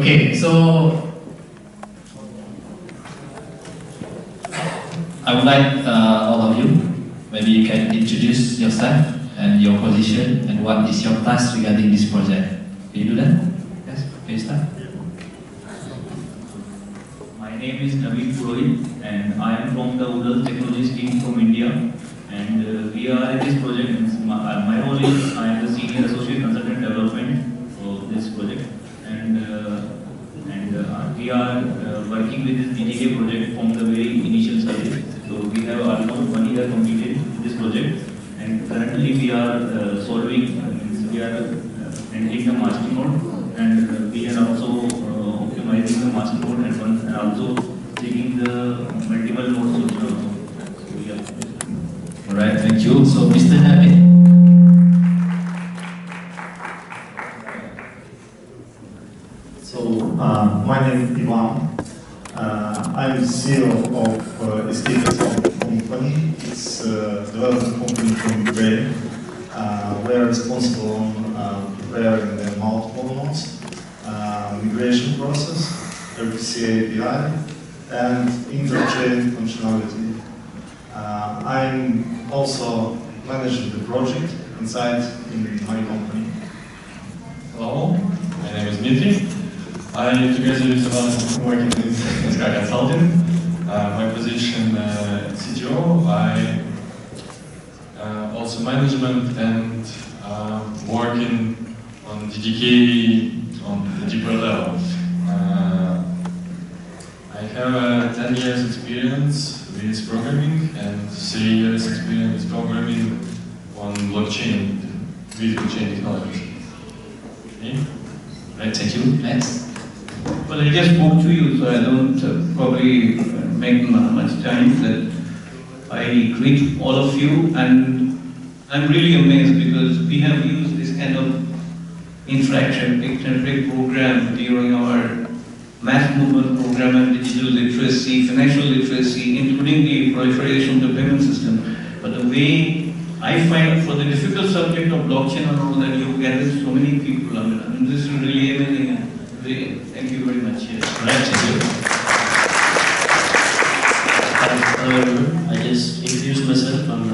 Okay, so I would like all of you, maybe you can introduce yourself and your position and what is your task regarding this project. Can you do that? Yes, can you start? My name is DDKOIN-DINARDIRHAM and I am from the Udal Technologies team from India, and we are in this project. My role is I am the Senior Associate Consultant Development for this project, and we are working with this DDK project from the very initial stage. So we have almost 1 year completed this project, and currently we are we are handling the master node, and we are also optimizing the master node and also taking the multiple nodes also. So yeah. Alright, thank you. So Mr. Navid. So my name is Ivan. I'm the CEO of Escape company. It's a development company from Ukraine. We are responsible on preparing the multiple nodes, migration process, RPC API, and interchain functionality. I'm also managing the project inside in my company. Hello, my name is Dmitry. I, together with Ivan, working with Sky Consulting. My position CTO. I also management and working on DDK on the deeper level. I have 10 years experience with programming and 3 years experience with programming on blockchain, with blockchain technology. Okay? Right, thank you. Next. Well, I just spoke to you, so I don't probably make much time. That I greet all of you, and I'm really amazed because we have used this kind of infrastructure program during our mass movement program and digital literacy, financial literacy, including the proliferation of the payment system. But the way I find for the difficult subject of blockchain and all that, you gather so many people. I mean, this is really amazing. Thank you very much. Yes. Right, thank you. Hello everyone, I just introduced myself on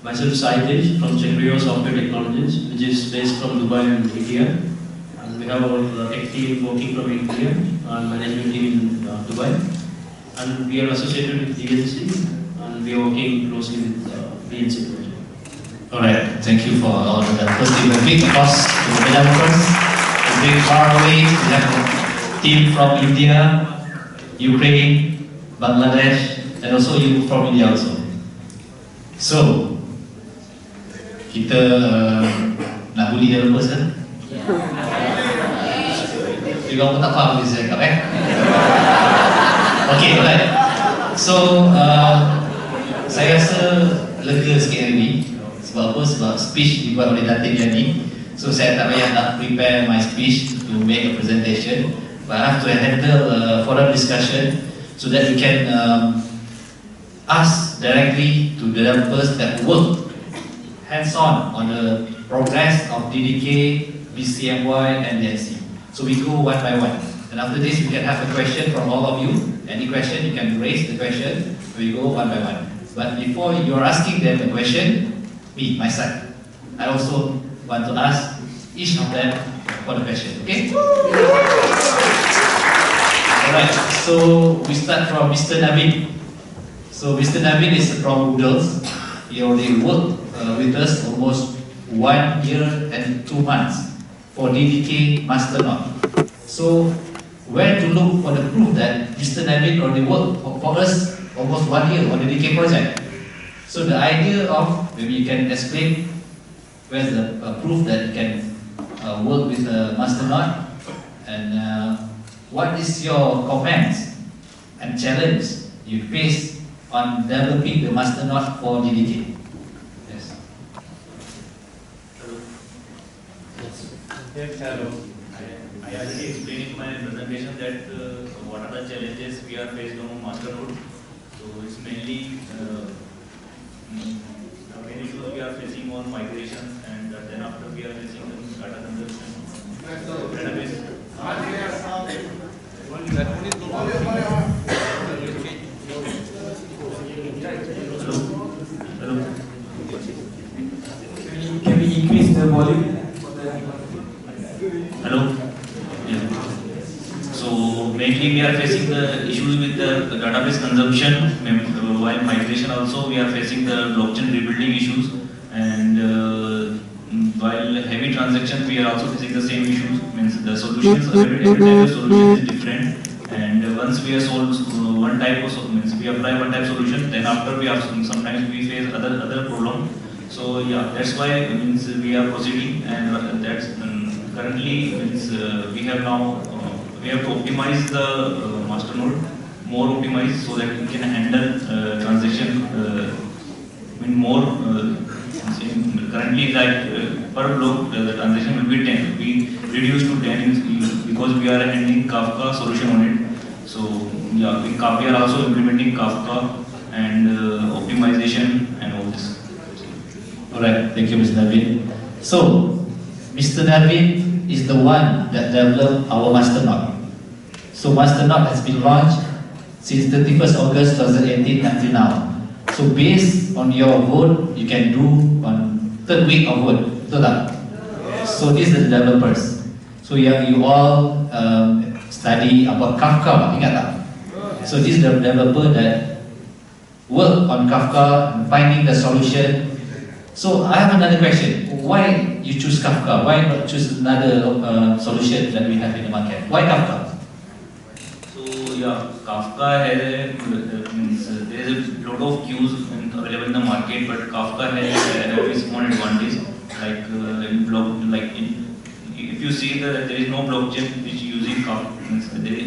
myself Saitesh from Chengrio Software Technologies, which is based from Dubai and India. And we have our tech team working from India and management team in Dubai. And we are associated with DNC and we are working closely with DNC project. Alright, thank you for all of the developers. Give a big applause to the developers. A big far away, we have a team from India, Ukraine, Bangladesh, and also you from India also. So, kita nak bully developers kan? Jadi kamu tak faham apa saya cakap Okay, alright. So, saya rasa lega sikit hari ni. Sebab apa? Sebab speech dibuat oleh Datin Jadi. So saya tak payah nak prepare my speech to make a presentation, but I have to handle a forum discussion so that we can ask directly to developers that work hands-on on the progress of DDK, BCMY, and DNC. So we go one by one, and after this we can have a question from all of you. Any question you can raise the question. We go one by one. But before you are asking them a question, me, my side, I also want to ask each of them for the question, okay? Alright, so we start from Mr. Navid. So Mr. Navid is from Udals. He already worked with us almost 1 year and 2 months for DDK Master Node. So where to look for the proof that Mr. Navid already worked for us almost 1 year on the DDK project? So the idea of, maybe you can explain where's the proof that you can work with a master node, and what is your comments and challenge you face on developing the master node for DDK? Yes. Yes, hello. I already explained in my presentation that what are the challenges we are faced on master node. So it's mainly many issues we are facing on migration, and then after we are facing the data consumption. Can we increase the volume? Hello? Yeah. So mainly we are facing the issues with the database consumption, while migration also we are facing the blockchain rebuilding issues, and while heavy transactions we are also facing the same issues. Means the solutions, every type of solution is different, and once we have solved one type of means we apply one type of solution, then after we have sometimes we face other problem. So yeah, that's why means we are proceeding, and that's currently means we have now we have to optimize the master node, more optimized, so that we can handle transaction in more. Currently, like per block the transaction will be 10. We reduce to 10 because we are handling Kafka solution on it. So yeah, we are also implementing Kafka and optimization and all this. Alright, thank you, Mr. Navin. So, Mr. Navin is the one that developed our masternode. So, masternode has been launched since 31st August 2018 until now. So, based on your vote, you can do on third week of vote. Betul tak? So, these are the developers. So, you all study about Kafka, ingat tak? So, this is the developer that work on Kafka and finding the solution. So I have another question. Why you choose Kafka? Why not choose another solution that we have in the market? Why Kafka? So yeah, Kafka has means there is a lot of queues available in the market, but Kafka has its own advantage. Like if you see that there is no blockchain which using Kafka, there is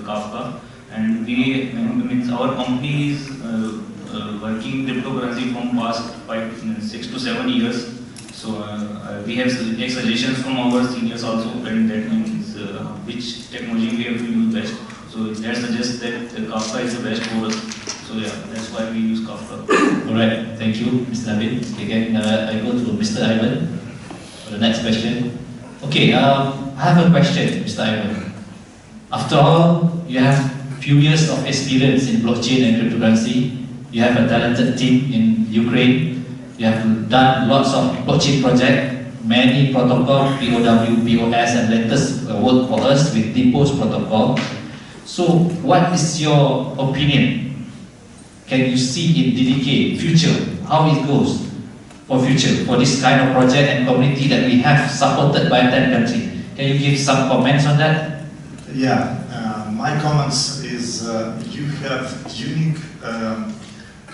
Kafka, and we means our company is working cryptocurrency from past 6 to 7 years. So we have take suggestions from our seniors also, and that means which technology we have to use best. So that suggests that Kafka is the best for us. So yeah, that's why we use Kafka. Alright, thank you, Mr. Navin. Again, I go to Mr. Ivan for the next question. Okay, I have a question, Mr. Ivan. After all, you have few years of experience in blockchain and cryptocurrency. You have a talented team in Ukraine. You have done lots of blockchain projects, many protocol, POW, POS, and latest work for us with Depo's protocol. So, what is your opinion? Can you see in DDK future how it goes for future for this kind of project and community that we have supported by 10 countries? Can you give some comments on that? Yeah, my comments is you have unique.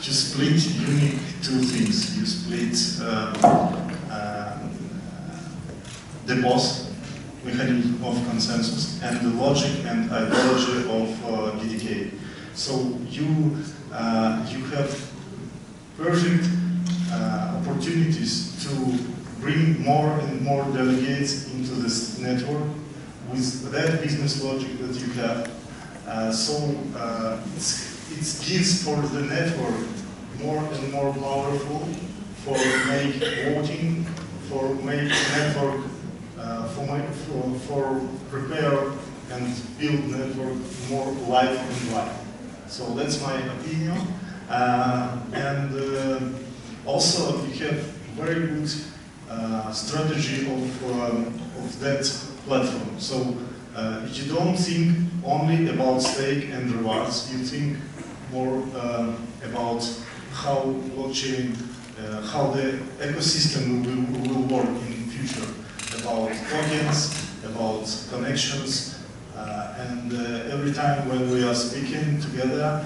You split unique two things. You split the boss, mechanism of consensus, and the logic and ideology of DDK. So you have perfect opportunities to bring more and more delegates into this network with that business logic that you have. It gives for the network more and more powerful for make voting, for make network, for prepare and build network more live and live. So that's my opinion. Also you have very good strategy of that platform. So you don't think only about stake and rewards, you think more about how blockchain, how the ecosystem will work in the future, about tokens, about connections, and every time when we are speaking together,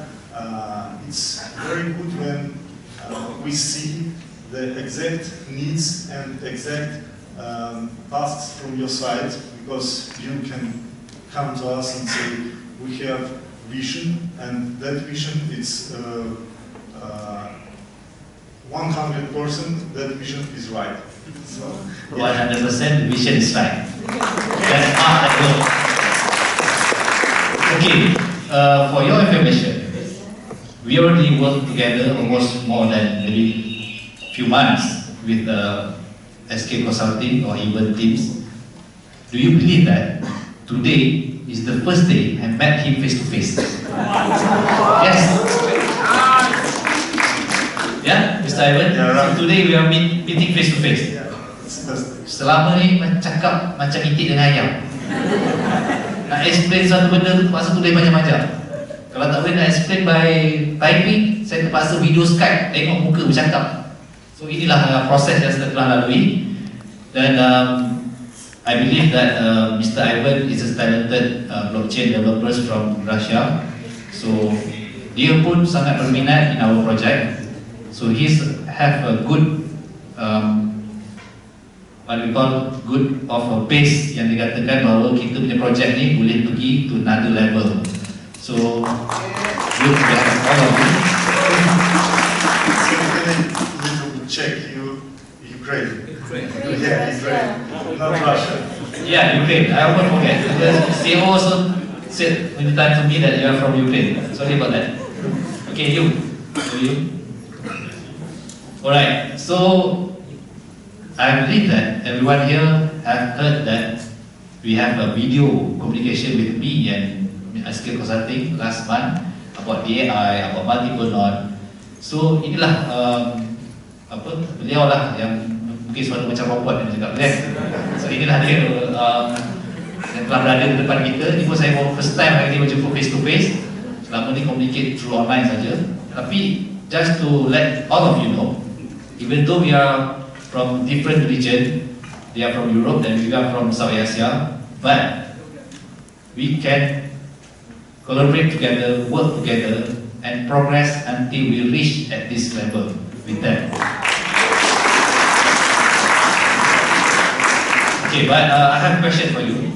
it's very good when we see the exact needs and exact tasks from your side, because you can come to us and say, we have vision, and that vision is 100% that vision is right. So, 100% vision is right. That's how I go. Okay, for your information, we already worked together almost more than maybe few months with SK Consulting or even teams. do you believe that today is the first day I met him face to face? Yes. Yeah, Mr. Ivan? Yeah, right. So today we are meeting face to face. Yeah, it's fantastic. Selama ni cakap macam itik dengan ayam. Nak explain satu benda tu terpaksa tulis banyak-banyak. Kalau tak boleh nak explain by typing, saya terpaksa video Skype, tengok muka bercakap. So inilah proses yang saya telah lalui. Dan I believe that Mr. Ivan is a talented blockchain developers from Russia. So dia pun sangat berminat in our project. So he's have a good what we call good of a pace yang dikatakan bahawa kita punya project ni boleh pergi to another level. So good to have all of you. So little check Ukraine. Yeah, Ukraine. Not Russia. Yeah, Ukraine. I won't forget. The CEO also said many times to me that you are from Ukraine. Sorry about that. Okay, you. Alright, so I believe that everyone here have heard that we have a video communication with me and Skill Consulting last month about the AI, about multiple node. So inilah beliau lah yang mungkin suara macam robot yang cakap kan. So inilah dia yang telah berada di depan kita. Ini pun saya first time hari ini berjumpa face to face. Selama ni communicate through online saja. Tapi just to let all of you know, even though we are from different region, they are from Europe and we are from South Asia, but we can collaborate together, work together, and progress until we reach at this level with them. Okay, but I have a question for you.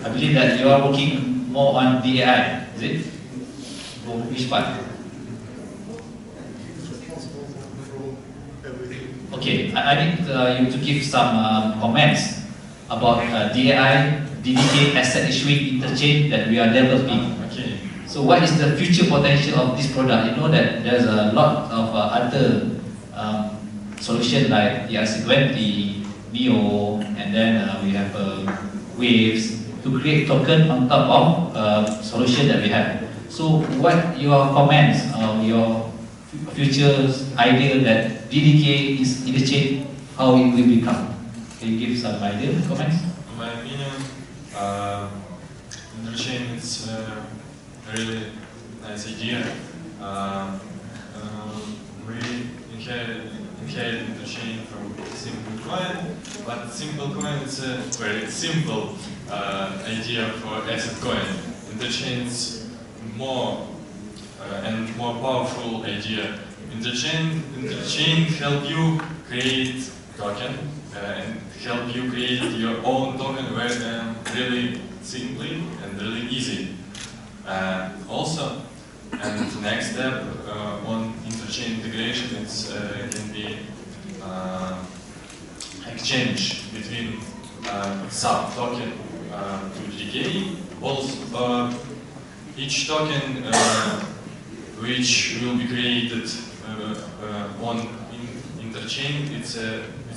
I believe that you are working more on DAI, is it? Or which part? Okay, I need you to give some comments about DAI, DDK asset issuing interchange that we are developing. Okay. So what is the future potential of this product? You know that there's a lot of other solutions like ERC20, NEO, and then we have Waves to create token on top of solution that we have. So what your comments, your future idea that DDK is interchange, how it will become? Can you give some idea, comments? In my opinion, interchain is a really nice idea. We inherited interchain from simple coin, but simple coin is a very simple idea for asset coin. Interchain is more and more powerful idea. Interchain help you create token and help you create your own token very really simply and really easy. Also, and the next step on interchain integration is can be exchange between sub token to DDK. Also, each token which will be created on interchain, it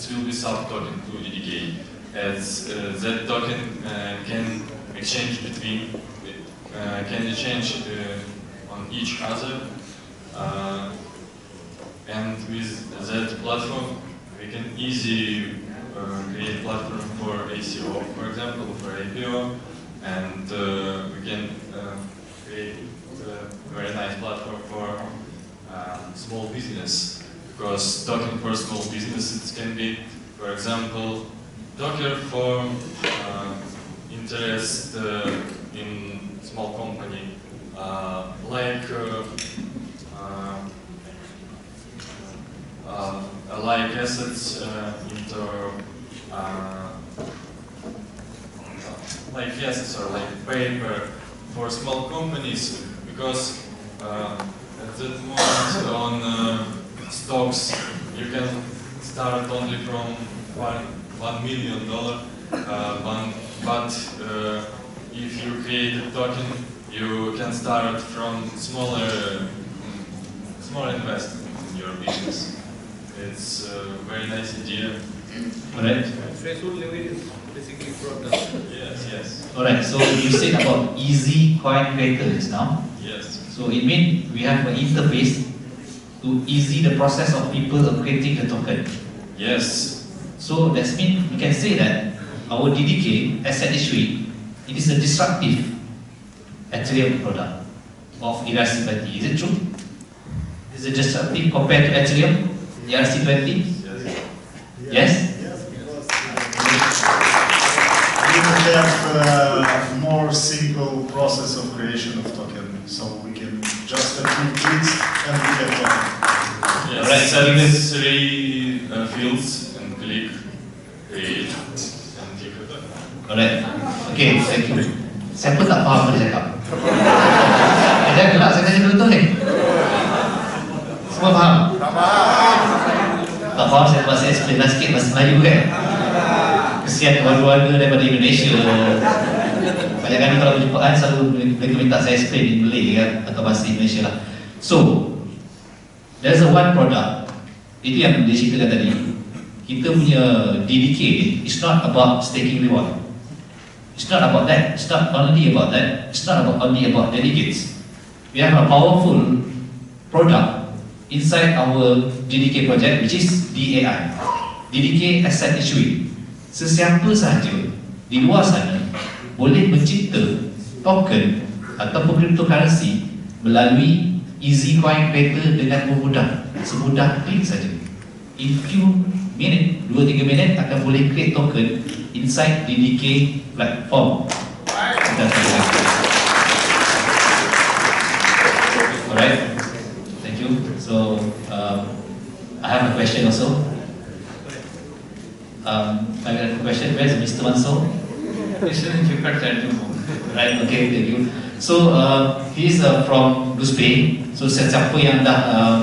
will be sub token to DDK, as that token can exchange between on each other, and with that platform we can easily create platform for ACO, for example, for IPO, and we can create a very nice platform for small business, because token for small business, it can be, for example, token for interest in small company, like assets into like assets or like paper for small companies, because at that moment on stocks you can start only from $1 million, but if you create a token, you can start from smaller investment in your business. It's a very nice idea. Alright. basically product. Yes. Alright, so you said about easy coin creator just now. Yes. So it means we have an interface to easy the process of people creating the token. Yes. So that means we can say that our DDK asset issuing, it is a disruptive Ethereum product of ERC20. Is it true? Is it disruptive compared to Ethereum, ERC20? Yes? We have a more simple process of creation of token, so we can just approve tweets and we get token. Yes. Alright, so Set 3 fields and click create and click return. Alright, okay, thank you. Siapa tak faham apa dia cakap? Jangan gelak, saya tanya betul ni. Semua faham? Tak faham. Tak faham, saya buat saya explain lah sikit bahasa Melayu kan. Kesian keluarga daripada Indonesia. Banyak kali kalau berjumpa kan selalu mereka minta saya explain in Malay kan, atau bahasa Indonesia lah. So, there's a one product. Itu yang dia ceritakan tadi. Kita punya DDK is not about staking reward. It's not about that. It's not only about that. It's not only about delegates. We have a powerful product inside our DDK project, which is DAI, DDK Asset Issuing. Sesiapa sahaja di luar sana boleh mencipta token ataupun cryptocurrency melalui easy coin creator dengan mudah, semudah klik saja. In few minute, 2-3 minit akan boleh create token inside DDK platform. Alright, thank you. So I have a question also. I have a question. Where's Mr. Mansur? Right, okay, thank you. So he's from Duspay. So siapa yang dah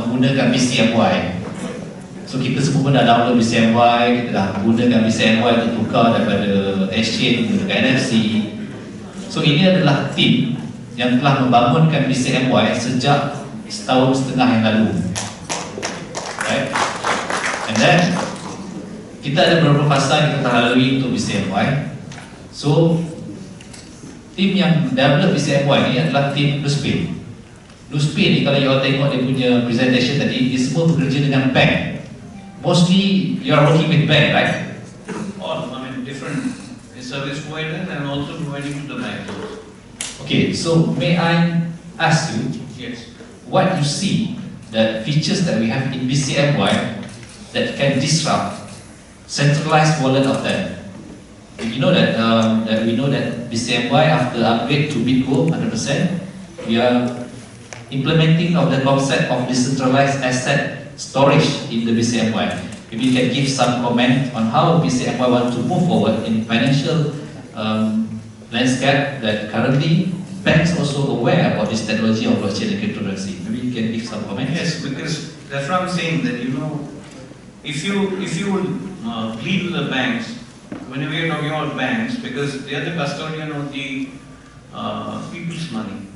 menggunakan BCMY, so kita semua pun dah download BCMY, kita dah gunakan BCMY untuk tukar daripada exchange menggunakan NFC. So ini adalah tim yang telah membangunkan BCMY sejak setahun setengah yang lalu. Right? And then kita ada beberapa fasa yang kita telah lalui untuk BCMY. So tim yang develop BCMY ni adalah tim Duspay. Duspay ni kalau you all tengok dia punya presentation tadi, dia semua bekerja dengan bank. Mostly you are working with bank, right? All, I mean, different service providers and also providing to the bank. Okay, so may I ask you, Yes. what you see, the features that we have in BCMY that can disrupt centralized wallet of that? You know that we know that BCMY after upgrade to BitGo 100%, we are implementing of the concept of decentralized asset storage in the BCMY. Maybe you can give some comment on how BCMY want to move forward in financial landscape that currently banks also aware about this technology of blockchain and cryptocurrency. Maybe you can give some comment. Yes, because that's what I'm saying, that you know, if you will plead with the banks, whenever you're talking about banks, because they are the custodian of the people's money.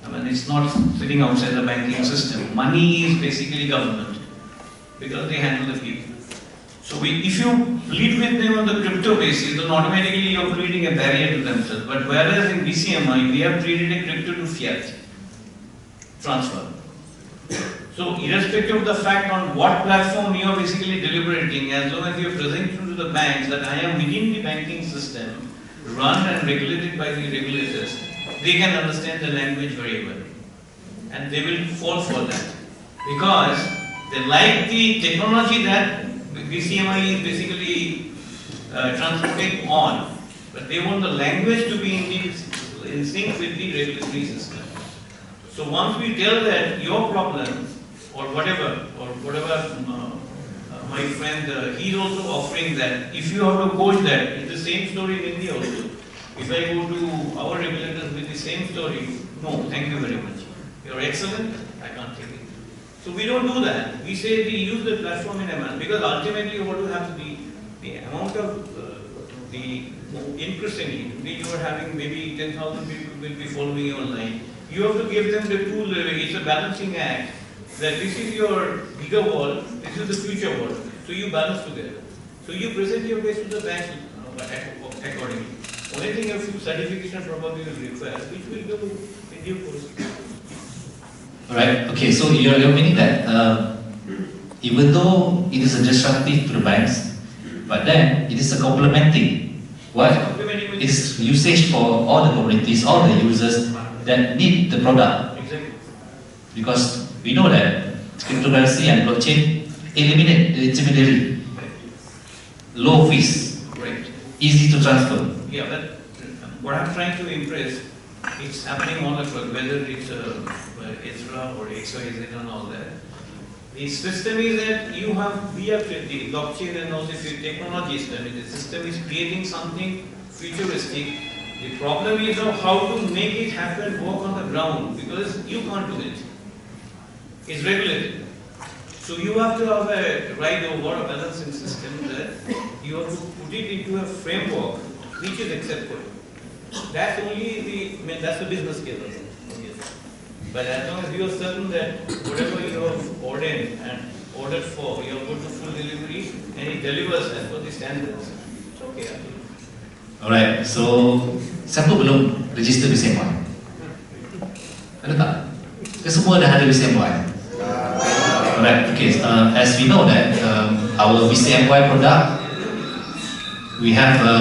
I mean, it's not sitting outside the banking system. Money is basically government, because they handle the people. So if you plead with them on the crypto basis, then automatically you're creating a barrier to themselves. But whereas in BCMI, we have created a crypto to fiat transfer. So irrespective of the fact on what platform you are basically deliberating, as long as you are presenting to the banks that I am within the banking system, run and regulated by the regulators, they can understand the language very well. And they will fall for that. Because they like the technology that BCMI is basically transmitting on, but they want the language to be in sync with the regulatory system. So once we tell that your problem, or whatever, my friend, he's also offering that if you have to coach that, it's the same story in India also. If I go to our regulators with the same story, no, thank you very much. You're excellent, I can't take it. So we don't do that. We say we use the platform in amount, because ultimately what will have to be the amount of the increasingly, you are having maybe 10,000 people will be following you online. You have to give them the tool, it's a balancing act, that this is your bigger world, this is the future world. So you balance together. So you present your case to the bank accordingly. Only thing, a few certification probably will require, which will go in due course. Alright, okay, so you're meaning that even though it is a disruptive to the banks, but then it is a complementing. What? It is usage for all the communities, all the users that need the product. Exactly. Because we know that cryptocurrency and blockchain eliminate the intermediary. Low fees, Right. easy to transfer. Yeah, but what I'm trying to impress, it's happening all across, whether it's ISRA or XYZ and all that. The system is that we have the blockchain and also the technologies, I mean the system is creating something futuristic. The problem is of how to make it happen, work on the ground, because you can't do it. It's regulated. So you have to have a right over a balancing system that you have to put it into a framework which is acceptable. That's only that's the business case. But as long as you are certain that whatever you have ordered for, you have got to full delivery and it delivers as per the standards, it's okay. Alright, so siapa belum register BCMY? Ada tak? Semua dah ada BCMY. Alright, okay, as we know that our BCMY product, we have a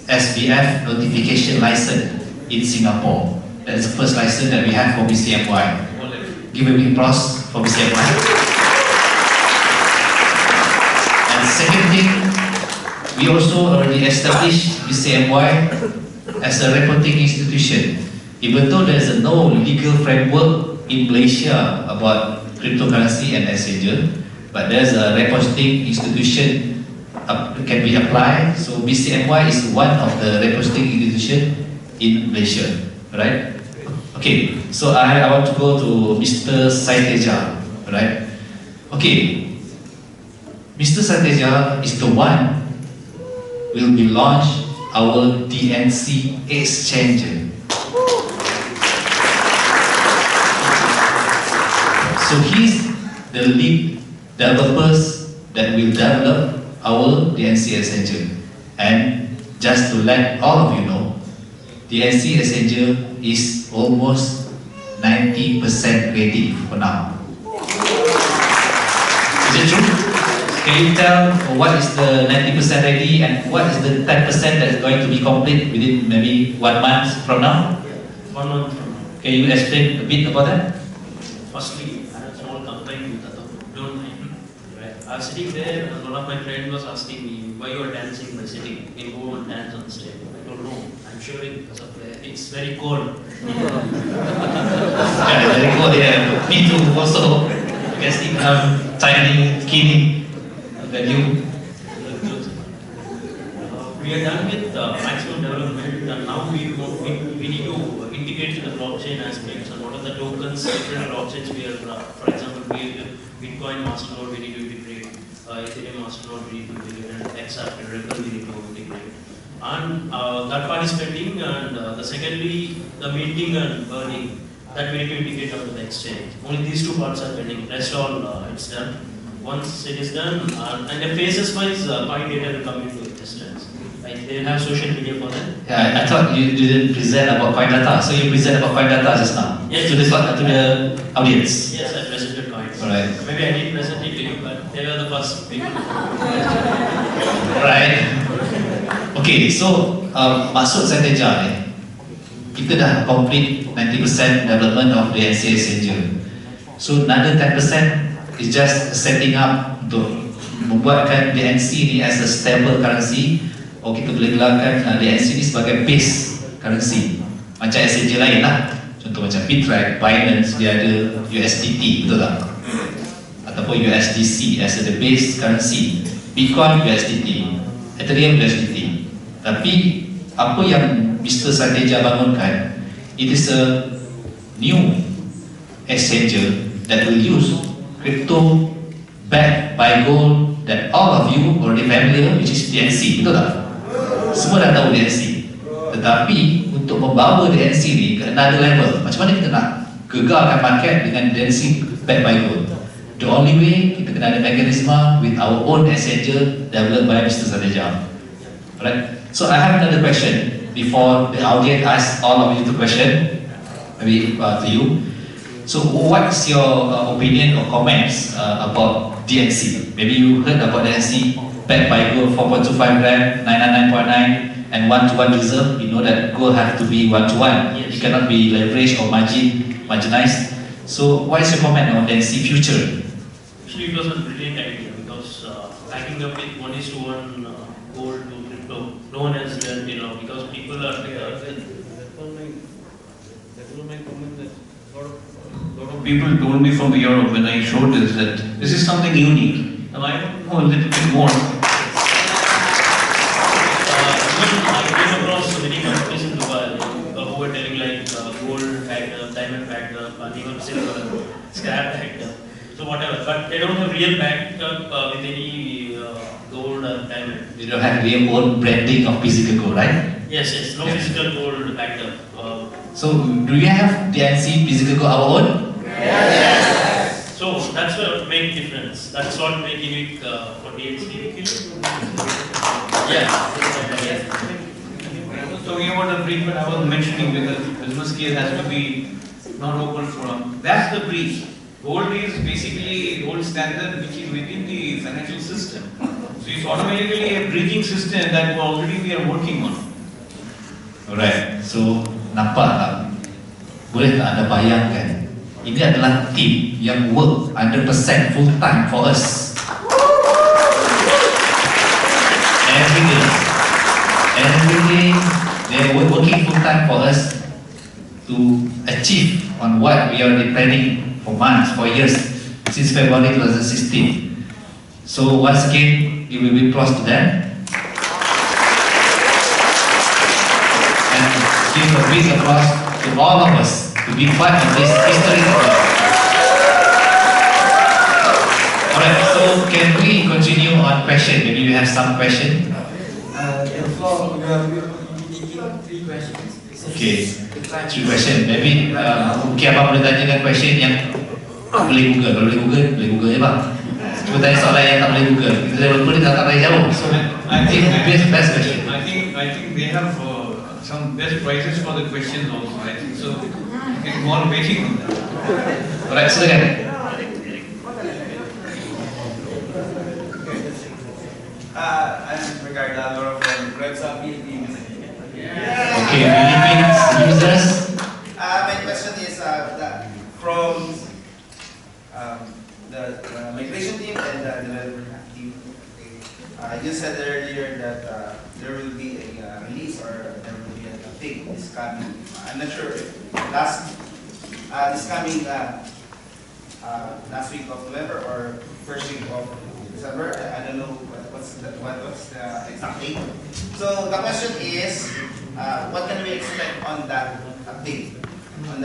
SBF notification license in Singapore. That's the first license that we have for BCMY. Give a big applause for BCMY. And second thing, we also already established BCMY as a reporting institution. Even though there is no legal framework in Malaysia about cryptocurrency and exchange, but there's a reposting institution can be applied. So BCMY is one of the reposting institution in Malaysia, right? Okay, so I want to go to Mr. Saiteja, right? Okay, Mr. Saiteja is the one will be launch our DNC exchange. So he's the lead developers that will develop our DNC exchange. And just to let all of you know, DNC exchange is almost 90% ready for now. Is it true? Can you tell what is the 90% ready and what is the 10% that is going to be complete within maybe 1 month from now? 1 month from now. Can you explain a bit about that? Firstly, I have a small complaint with that. Don't mind. Right. I was sitting there and one of my friends was asking me why you are dancing by sitting. Can you go and dance on the stage? I don't know. I'm shivering because of it's very cold. Yeah, very cold. Yeah, me too. Also, I guess I'm tiny, skinny than you. We are done with maximum development, and now we need to integrate the blockchain aspects and what are the tokens, different blockchains we are, for example, Bitcoin masternode we need to integrate, Ethereum masternode we need to integrate, and XRP and Ripple we need to integrate. And that part is pending, and the secondly, the minting and burning, that we need to integrate onto the exchange. Only these two parts are pending, rest all it's done. Once it is done, and the phases wise, coin data will come into existence. Like they have social media for that. Yeah, I thought you didn't present about coin data, so you present about coin data just now. Yes, to the audience. Yes, I presented coins. Alright. Maybe I didn't present it to you, but they were the first people. Right. Okay, so maksud saya ni, kita dah complete 90% development of the DNC exchange. So another 10% is just setting up untuk membuatkan DNC ni as a stable currency. Kita boleh gelarkan DNC ni sebagai base currency. Macam exchange lain lah. Contoh macam Bitrate, Binance, dia ada USDT, betul tak? Ataupun USDC as the base currency. Bitcoin USDT, Ethereum USDT. Tapi apa yang Mr. Saiteja bangunkan, it is a new exchange that will use crypto backed by gold that all of you already familiar, which is DNC, betul tak? Semua dah tahu DNC. Tetapi untuk membawa DNC ni ke another level, macam mana kita nak gegarkan market dengan DNC backed by gold? The only way, kita kena ada mekanisme with our own exchange developed by Mr. Saiteja. Alright, so I have another question before the audience asks all of you the question, maybe to you. So what is your opinion or comments about DNC? Maybe you heard about DNC backed by gold 4.25 gram, 99.9 and 1-to-1 reserve. You know that gold have to be 1-to-1. Yes. It cannot be leveraged or marginized. So what is your comment on DNC future? Actually, it was a brilliant idea because backing up with 1:1 gold to crypto, no one has done because people are A lot of people told me from Europe when I showed this that this is something unique. Now I don't know a little bit more. I came across many companies in Dubai who were telling like gold backed up, diamond backed up, and even silver, scrap backed up. So whatever, but they don't have real backed up with any gold or diamond. You don't have your own branding of physical gold, right? Yes, no physical gold backed up. So do you have DNC physical gold our own? Yes. So that's what make difference. That's what make unique for DNC. Yeah. I was talking about the breach, but I was mentioning because business case has to be not open forum. That's the breach. Gold is basically gold standard which is within the financial system. So it's automatically a breaching system that already we are working on. Alright, so nampak tak? Boleh tak anda bayangkan? Ini adalah tim yang work 100% full time for us. Every day they are working full time for us to achieve on what we are already planning for months, for years, since February 2016. So once again, it will be applause to them. And give a big applause to all of us to be part of this history. Alright, so can we continue on question? Maybe you have some question. The floor, we will be taking 3 questions. Okay, 3 question. Maybe mungkin abang boleh tanyakan question yang boleh Google. Kalau boleh Google je bang. Cuba tanya soalan yang tak boleh Google. Kita boleh tak boleh jauh. So I think best question. I think they have some best prizes for the questions also. I think so. You can go on waiting on that. Alright, silakan. I'm Ricardo from Website Philippines. Okay, Philippines users. My question is from the migration team and the developer team. You said earlier that there will be a release or there will be a thing this coming. I'm not sure if this coming last week of November or first week of December. I don't know what's the exact date. So the question is, what can we expect on that update? Can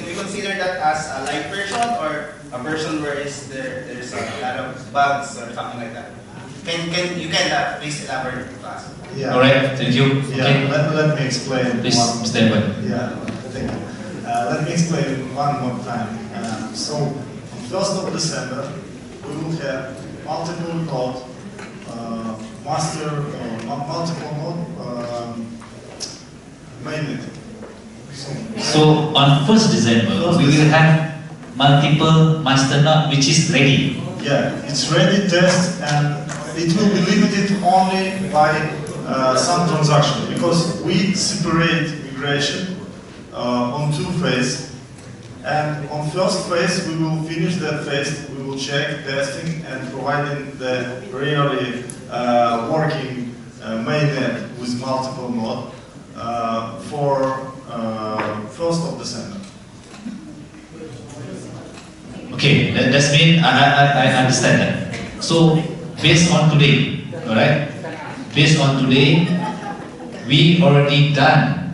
we consider that as a live version or a version where there's a lot of bugs or something like that? You can please elaborate to us? Yeah. Alright, thank you. Yeah, Okay. let me explain. Please, Mr. Evan. Yeah, thank you. Let me explain one more time. So, on 1st of December, we will have multiple node multiple node mainnet. So on 1st December, we will have multiple master node which is ready. Yeah, it's ready test and it will be limited only by some transaction because we separate migration on 2 phases. And on first phase, we will finish that phase. We will check testing and providing the really working mainnet with multiple nodes for 1st of December. Okay, that's mean I understand that. So based on today, alright? Based on today, we already done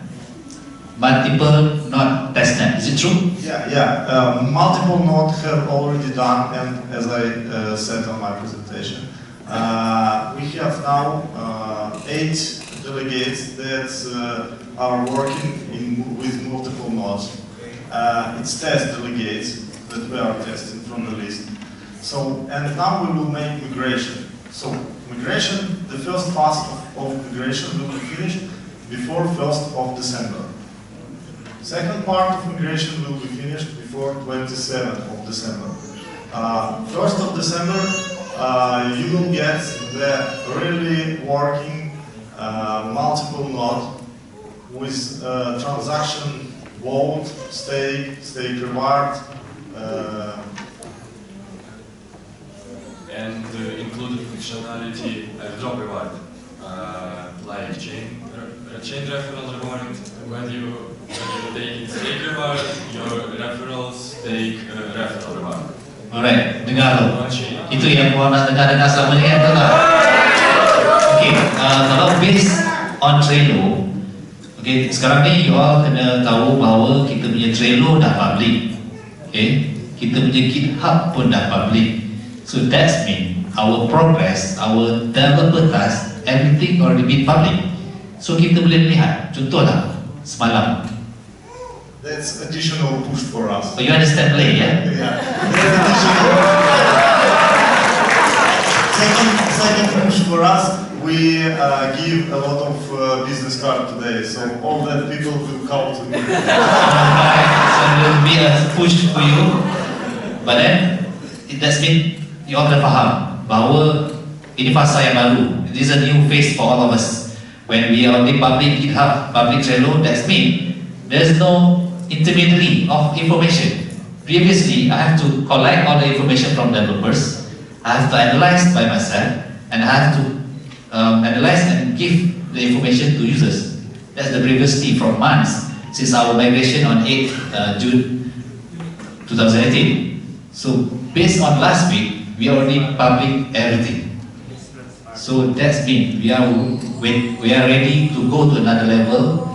multiple node testnet. Is it true? Yeah. Multiple nodes have already done, and as I said on my presentation, we have now 8 delegates that are working with multiple nodes. It's test delegates that we are testing from the list. So, and now we will make migration. So migration, the first phase of migration will be finished before 1st of December. Second part of migration will be finished before 27th of December. 1st of December, you will get the really working multiple node with transaction vault, stake reward, and included functionality drop reward, like chain referral reward. When you take stake reward, your referrals take referral reward. Alright, dengar tu. Itu yang gua nak dengar selama ni kan, betul tak? Okay, kalau based on Trello, okay, sekarang ni you all kena tahu bahawa kita punya Trello dah public, okay, kita punya GitHub pun dah public. So that's mean our progress, our developer task, everything already been public. So kita boleh lihat, contohlah semalam. That's additional push for us. So you understand play, yeah? Yeah. Second push for us, we give a lot of business card today, so all that people will come to me. So it will be a push for you. But then, it does mean you all kena faham bahawa ini fasa yang baru. This is a new phase for all of us. When we are already public GitHub, public Trello, that's mean there's no intermediary of information. Previously, I have to collect all the information from developers. I have to analyze by myself, and I have to analyze and give the information to users. That's the previously from months since our migration on 8th June 2018. So based on last week, we already public everything. So that's mean we are ready to go to another level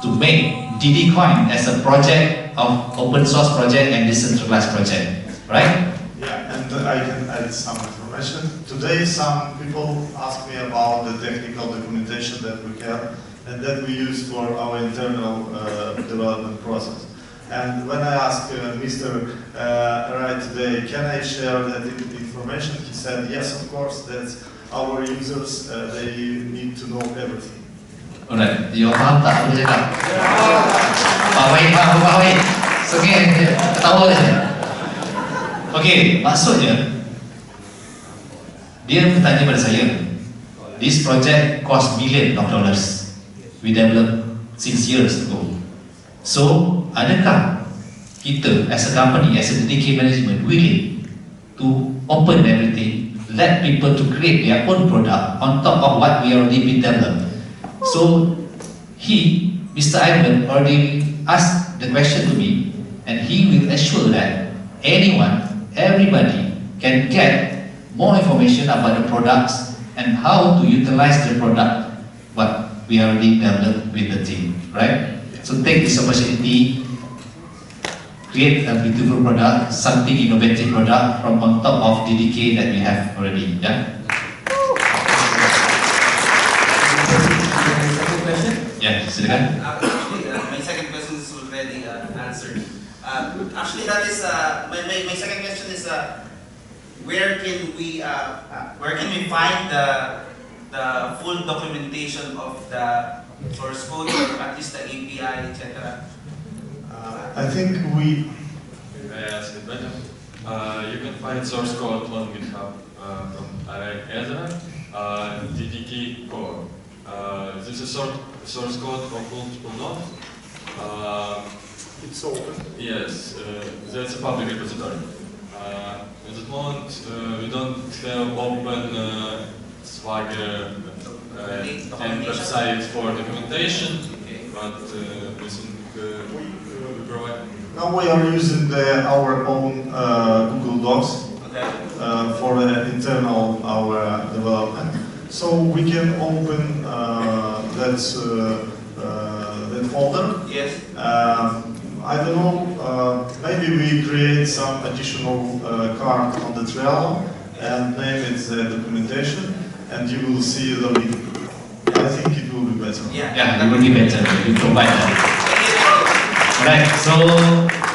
to make DDKOIN as a project of open source project and decentralized project, right? Yeah, and I can add some information. Today some people ask me about the technical documentation that we have and that we use for our internal development process. And when I asked Mr. Right today, can I share that information? He said, yes, of course, that's our users, they need to know everything. Alright, you faham tak apa dia cakap? Faham. Sengit, ketawa je. Okay, maksudnya dia bertanya pada saya, this project cost $millions. We developed since years ago. So, adakah kita as a company, as a DDK management willing to open everything, let people to create their own product on top of what we already been developed? So, Mr. Ivan already asked the question to me, and he will assure that everybody can get more information about the products and how to utilize the product what we already developed with the team, right? So take this opportunity, create a beautiful product, something innovative product from on top of DDK that we have already, yeah? Yeah, silakan. Actually, my second question is already answered. Actually, that is my second question is where can we find the full documentation of the source code or at least the API, etc. I think we. May I ask it better? You can find source code on GitHub from Ezra, DDK core. This is source code of multiple nodes. It's open. Yes, that's a public repository. At the moment, we don't have open Swagger and website for documentation, but we think we provide. Now we are using our own Google Docs for the internal our development. So we can open that folder. Yes. I don't know, maybe we create some additional card on the Trello and name it documentation, and you will see the link. I think it will be better. Yeah, it will be better. We provide that. Alright, so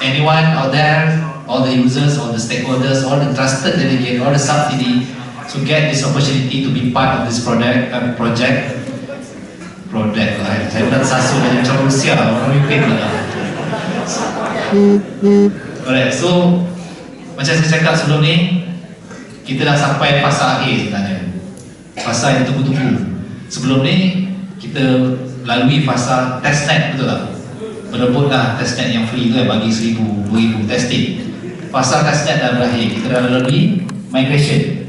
anyone out there, all the users, all the stakeholders, all the trusted delegate, all the subsidy, to get this opportunity to be part of this project lah. Saya nak sasu dengan macam Rusia, orang mimpi lah. Alright, so macam saya cakap sebelum ni, kita dah sampai fasa akhir sebenarnya, fasa yang tunggu-tunggu. Sebelum ni kita lalui fasa testnet, betul tak? Berebutlah testnet yang free tu bagi 1,000, 2,000 testing. Fasa testnet dah berakhir, kita dah lalui migration.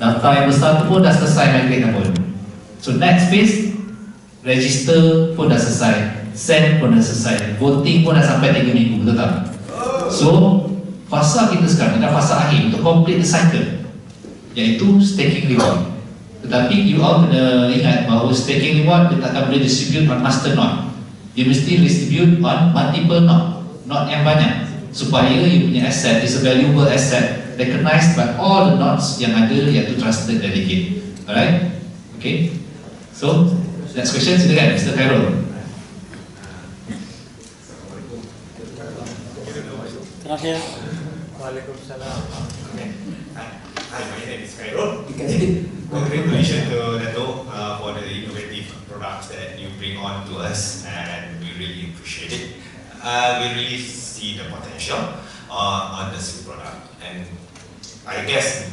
Data yang besar tu pun dah selesai migrate pun. So next phase, register pun dah selesai, send pun dah selesai, voting pun dah sampai 3 minggu, betul tak? So fasa kita sekarang adalah fasa akhir untuk complete the cycle, iaitu staking reward. Tetapi you all kena ingat bahawa staking reward dia takkan boleh distribute on master node. Dia mesti distribute on multiple node yang banyak, supaya you punya asset is a valuable asset recognized by all the nodes yang ada, iaitu trusted delegate. Alright? Okay? So, next question silakan Mr. Khairul. Terakhir. Waalaikumsalam. Hi, my name is Khairul. Congratulations to Dato for the innovative products that you bring on to us, and we really appreciate it. We really see the potential on this product, and I guess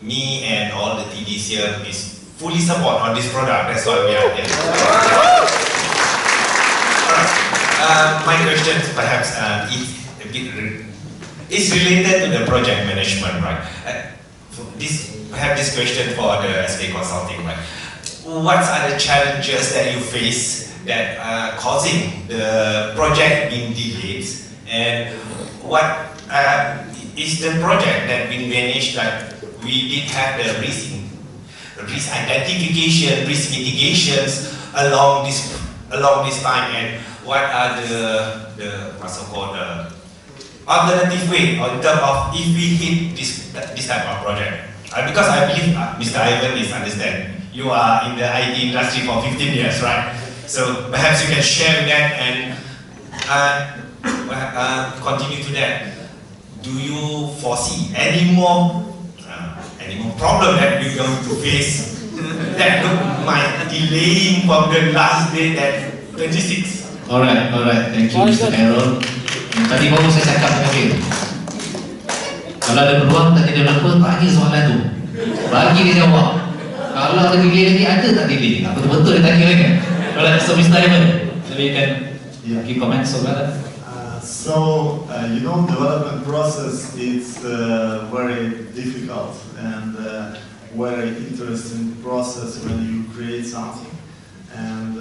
me and all the TDs here is fully support on this product. That's why we are here. My question perhaps is related to the project management, right? This question for the SK Consulting, right? What are the challenges that you face that are causing the project being delayed, and what is the project that been managed that we did have the risk identification, risk mitigations along this time, and what are the what's so-called alternative way in terms of if we hit this type of project? Because I believe Mr. Ivan is understand. You are in the IT industry for 15 years, right? So perhaps you can share that and continue to that. Do you foresee any more problem that we're going to face that might delaying from the last date at 26? Alright, thank you Mr. Khairul. Tadi baru saya cakap terakhir, kalau ada peluang tak developer, bagi soalan tu, bagi dia jawab. Kalau ada delay lagi, ada tak delay? Betul-betul dia tanya lagi. Alright, so Mr. Ivan, maybe you can give comments on that. You know, development process is very difficult and very interesting process when you create something, and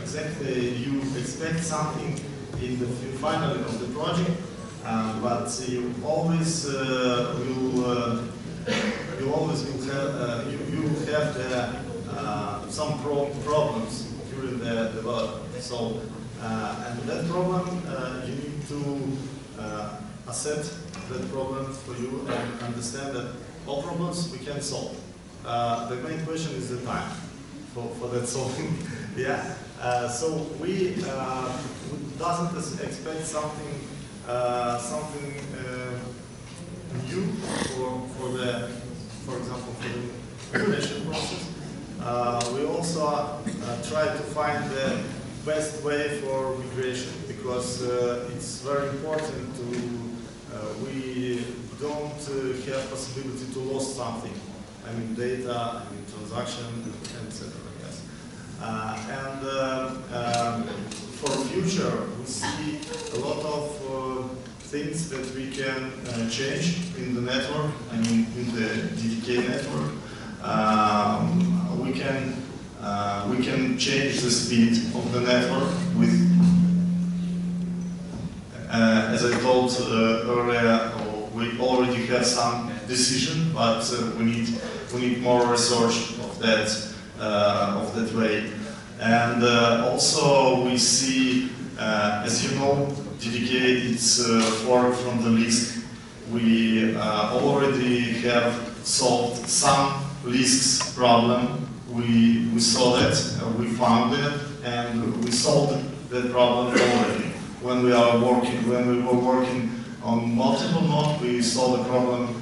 exactly you expect something in the final of the project, but you always will have some problems during the development. So and that problem you need to accept that problem for you and understand that all problems we can solve. The main question is the time for that solving. Yeah. So we doesn't expect something new for example for the migration process. We also try to find the best way for migration, because it's very important to we don't have possibility to lose something. I mean data, I mean transaction, etc. Yes. For future, we see a lot of things that we can change in the network. I mean, in the DDK network, we can change the speed of the network with, as I told earlier, we already have some decision, but we need more research of that way. And also we see, as you know, DDK is fork from the list. We already have solved some lists problem. We saw that, we found it, and we solved that problem already. When we were working on multiple nodes, we solved the problem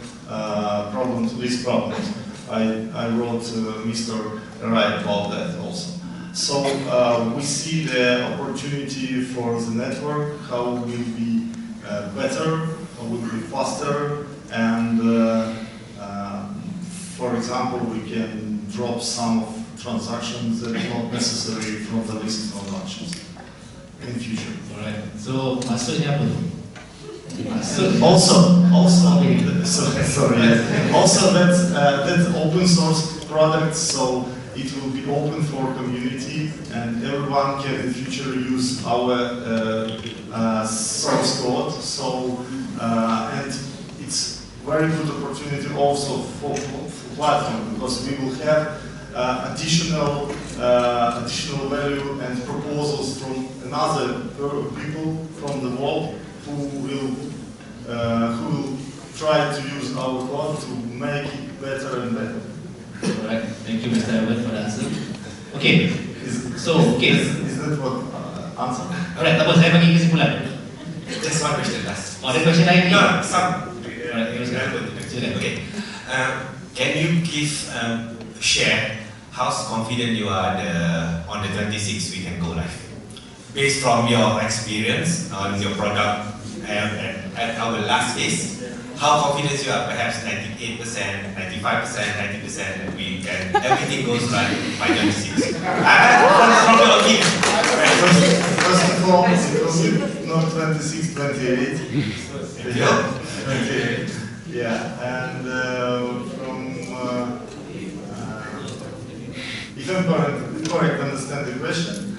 these problems. I wrote Mr. Wright about that also. So we see the opportunity for the network, how it will be better, how it will be faster, and for example, we can drop some of transactions that are not necessary from the list of transactions in the future. Alright. So maksudnya apa? Also, that's open source product, so it will be open for community, and everyone can in future use our source code. So, and it's very good opportunity also for platform, because we will have additional value and proposals from another people from the world who will try to use our code to make it better and better. Alright, thank you, Mr. Albert, for the answer. Okay, Is that what answer? Alright, tapos saya bagi kesimpulan. Just one question last. Oh, ada question lain? No, some. Silakan. Okay. Can you share how confident you are on the 26 we can go live? Based from your experience on your product at our last phase, how confident you are? Perhaps 98%, 95%, 90% that we can, everything goes right by 26. From your team. First and foremost, it was not 26, 28. Yeah. 28. Yeah, and if I'm correct, understand the question,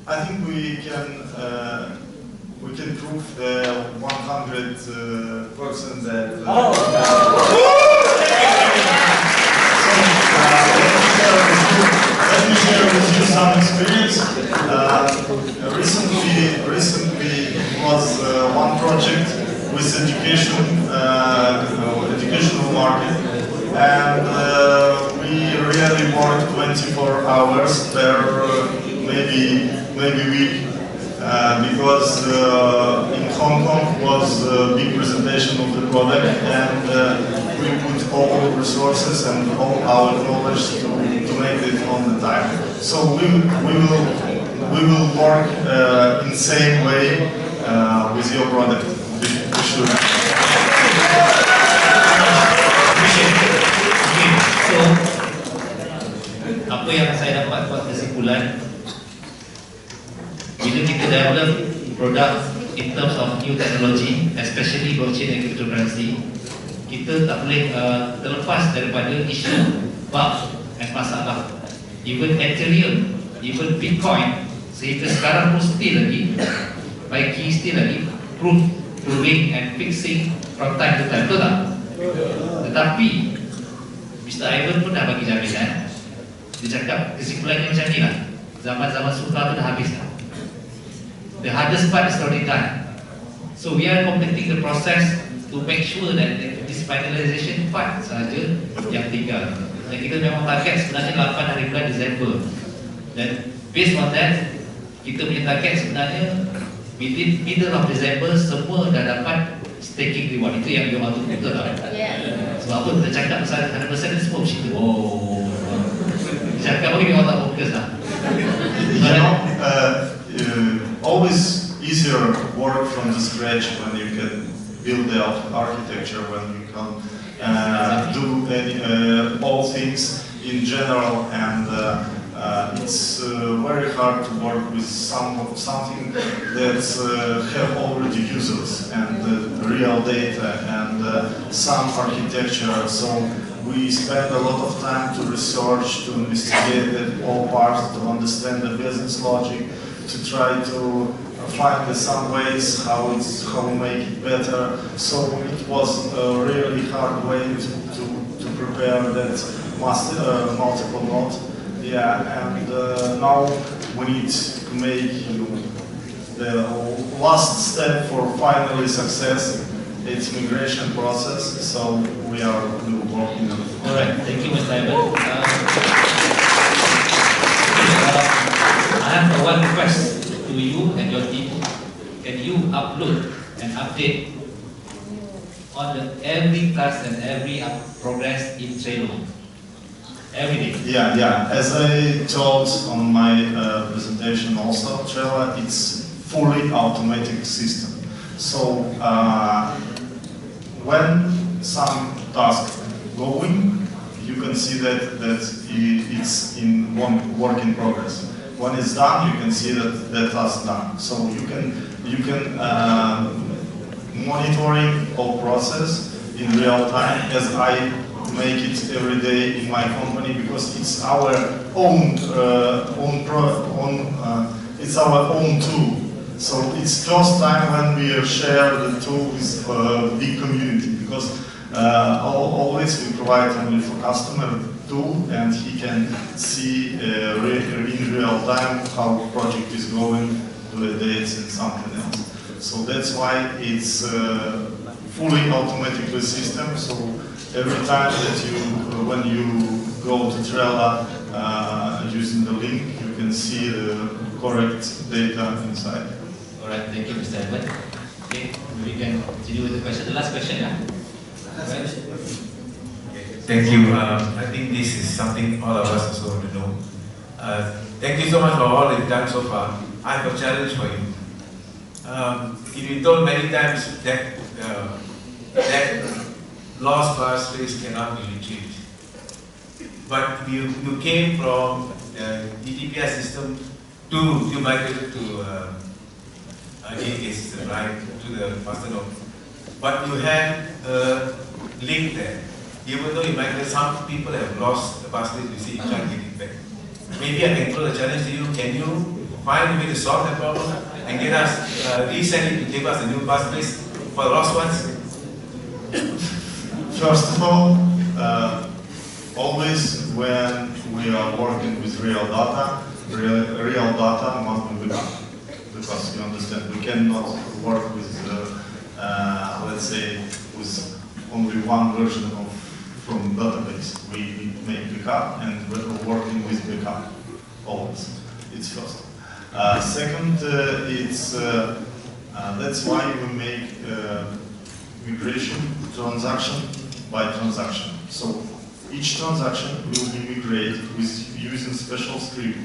I think we can prove the 100% that. Let me share with you some experience. Recently was one project with educational market, and we really worked 24 hours per maybe week, because in Hong Kong was a big presentation of the product, and we put all resources and all our knowledge to make it on the time. So we will work in the same way with your product. We should. So, apa yang saya dapat buat kesimpulan, bila kita develop produk in terms of new technology, especially blockchain and cryptocurrency, kita tak boleh terlepas daripada isu bug dan masalah. Even Ethereum, even Bitcoin, sehingga sekarang pun still lagi, still lagi proving and fixing from time to time, betul tak? Tetapi Mr. Ivan pun dah bagi jaminan. Dia cakap kesimpulannya macam ni lah, zaman-zaman Sultan tu dah habis lah. The hardest part is already done. So we are completing the process to make sure that this finalization part sahaja yang tinggal. Dan kita memang target sebenarnya 8 hari bulan Disember. Dan based on that, kita punya target sebenarnya within middle of December semua dah dapat staking reward. Itu yang you mahu betul tak? Sebab apa kita cakap pasal 100% semua macam tu. Oh, cakap bagi orang tak fokus lah. Always easier work from the scratch when you can build the architecture, when you can do all things in general, and it's very hard to work with something that have already users and real data and some architecture. So we spend a lot of time to research, to investigate all parts, to understand the business logic, to try to find some ways how we make it better. So it was a really hard way to prepare that multiple node. Yeah, and now we need to make the last step for finally success. It's migration process. So we are working on it. All right, thank you, Mr. Ivan. I have one request to you and your team. Can you upload and update on every task and every progress in Trello. Every day. Yeah. As I told on my presentation also, Trello it's fully automatic system. So when some task going, you can see that it's in work in progress. When it's done, you can see that that task done. So you can monitoring all process in real time, as I make it every day in my company, because it's our own it's our own tool. So it's first time when we share the tool with a big community, because always we provide only for customer tool, and he can see in real time how project is going, the dates and something else. So that's why it's fully automatic system. So every time that when you go to Trello using the link, you can see the correct data inside. All right, thank you, Mr. Edward. Okay, we can continue with the question. The last question, yeah? Thank you. I think this is something all of us also want to know. Thank you so much for all you've done so far. I have a challenge for you. You've been told many times that that lost passphrase cannot be retrieved. But you came from the DTPI system you migrated to DDK system, right, to the master node. But you had a link there. Even though you migrated, some people have lost the passphrase, you see, you can't get it back. Maybe I can throw the challenge to you. Can you find a way to solve that problem and get us, resend it to give us a new passphrase for the lost ones? First of all, always when we are working with real data must be backup. Because you understand, we cannot work with, let's say, with only one version from database. We make backup, and we're working with backup always. It's first. Second, that's why we make migration transaction by transaction. So each transaction will be migrated with using special script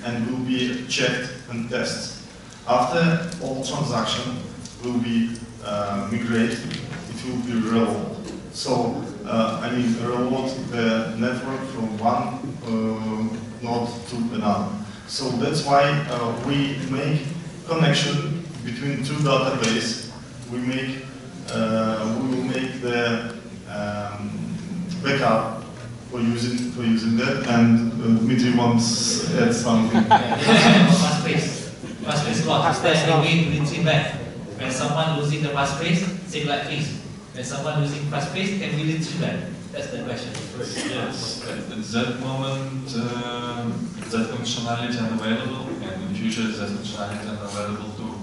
and will be checked and tested. After all transaction will be migrated, it will be reload. So reload the network from one node to another. So that's why we make connection between two databases. We will make the backup for using that. And Dmitry wants to add something. Passphrase lost. Is there any way to retrieve back? When someone losing the passphrase, say like this. When someone losing passphrase, can we retrieve back? That's the question. Yes, at that moment, that functionality unavailable, and in future that functionality unavailable too.